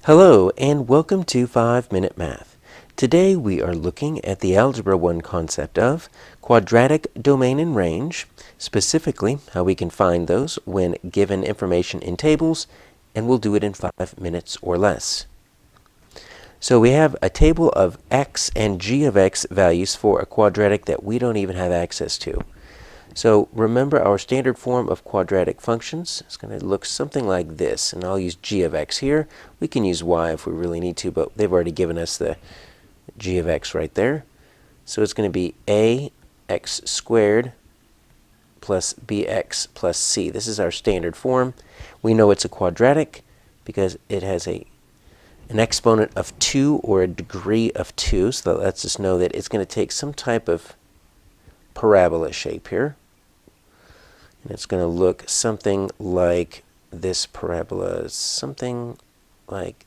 Hello and welcome to 5-Minute Math. Today we are looking at the Algebra 1 concept of quadratic domain and range, specifically how we can find those when given information in tables, and we'll do it in 5 minutes or less. So we have a table of x and g of x values for a quadratic that we don't even have access to. So remember our standard form of quadratic functions. It's going to look something like this, and I'll use g of x here. We can use y if we really need to, but they've already given us the g of x right there. So it's going to be ax squared plus bx plus c. This is our standard form. We know it's a quadratic because it has an exponent of 2 or a degree of 2, so that lets us know that it's going to take some type of parabola shape here. And it's going to look something like this parabola, something like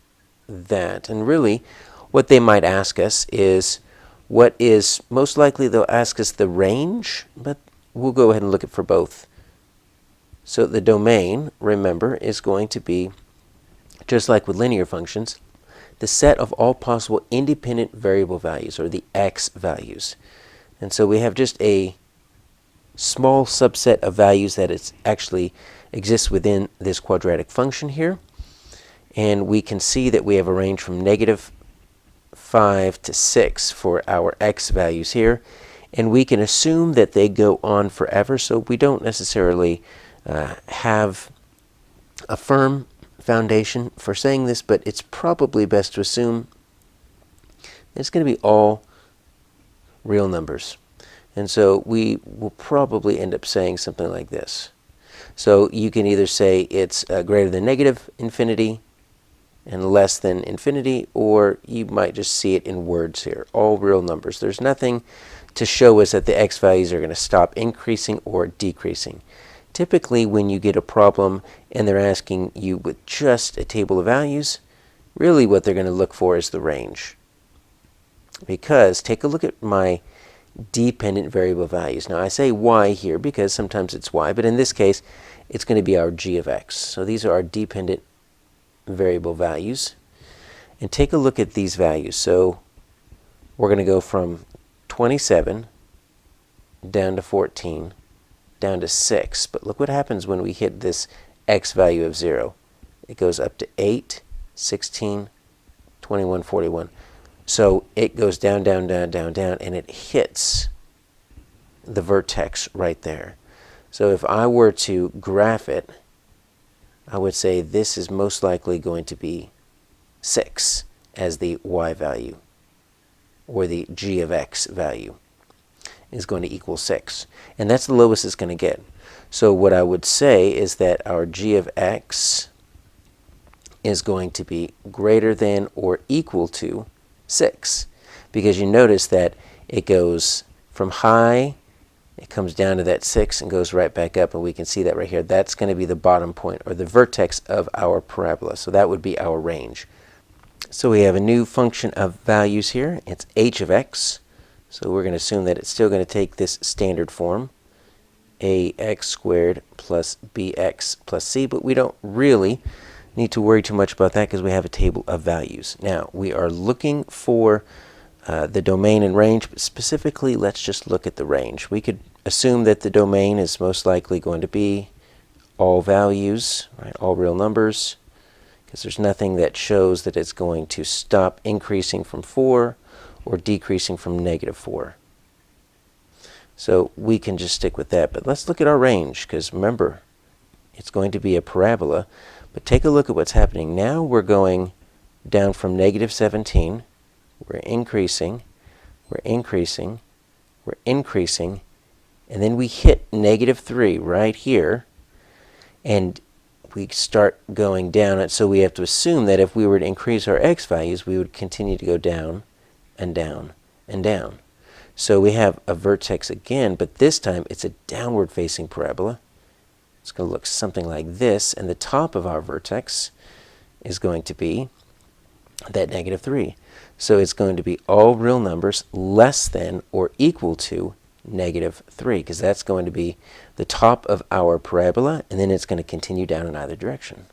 that. And really, what they might ask us is, what is most likely they'll ask us the range, but we'll go ahead and look at for both. So the domain, remember, is going to be, just like with linear functions, the set of all possible independent variable values, or the x values. And so we have just a small subset of values that actually exists within this quadratic function here. And we can see that we have a range from -5 to 6 for our x values here. And we can assume that they go on forever, so we don't necessarily have a firm foundation for saying this, but it's probably best to assume it's going to be all real numbers. And so we will probably end up saying something like this. So you can either say it's greater than -infinity and less than infinity, or you might just see it in words here, all real numbers. There's nothing to show us that the x values are going to stop increasing or decreasing. Typically, when you get a problem and they're asking you with just a table of values, really what they're going to look for is the range. Because take a look at my dependent variable values. Now I say y here because sometimes it's y, but in this case it's going to be our g of x. So these are our dependent variable values. And take a look at these values. So we're going to go from 27 down to 14 down to 6. But look what happens when we hit this x value of 0. It goes up to 8, 16, 21, 41. So it goes down, down, down, down, down, and it hits the vertex right there. So if I were to graph it, I would say this is most likely going to be 6 as the y value, or the g of x value is going to equal 6. And that's the lowest it's going to get. So what I would say is that our g of x is going to be greater than or equal to 6, because you notice that it goes from high, it comes down to that 6 and goes right back up, and we can see that right here. That's going to be the bottom point, or the vertex of our parabola. So that would be our range. So we have a new function of values here. It's h of x. So we're going to assume that it's still going to take this standard form, ax squared plus bx plus c, but we don't really need to worry too much about that because we have a table of values. Now, we are looking for the domain and range, but specifically, let's just look at the range. We could assume that the domain is most likely going to be all values, right, all real numbers, because there's nothing that shows that it's going to stop increasing from 4 or decreasing from -4. So we can just stick with that. But let's look at our range, because remember, it's going to be a parabola. But take a look at what's happening. Now we're going down from -17. We're increasing. We're increasing. We're increasing. And then we hit -3 right here. And we start going down. And so we have to assume that if we were to increase our x values, we would continue to go down and down and down. So we have a vertex again, but this time it's a downward facing parabola. It's going to look something like this, and the top of our vertex is going to be that -3. So it's going to be all real numbers less than or equal to -3, because that's going to be the top of our parabola, and then it's going to continue down in either direction.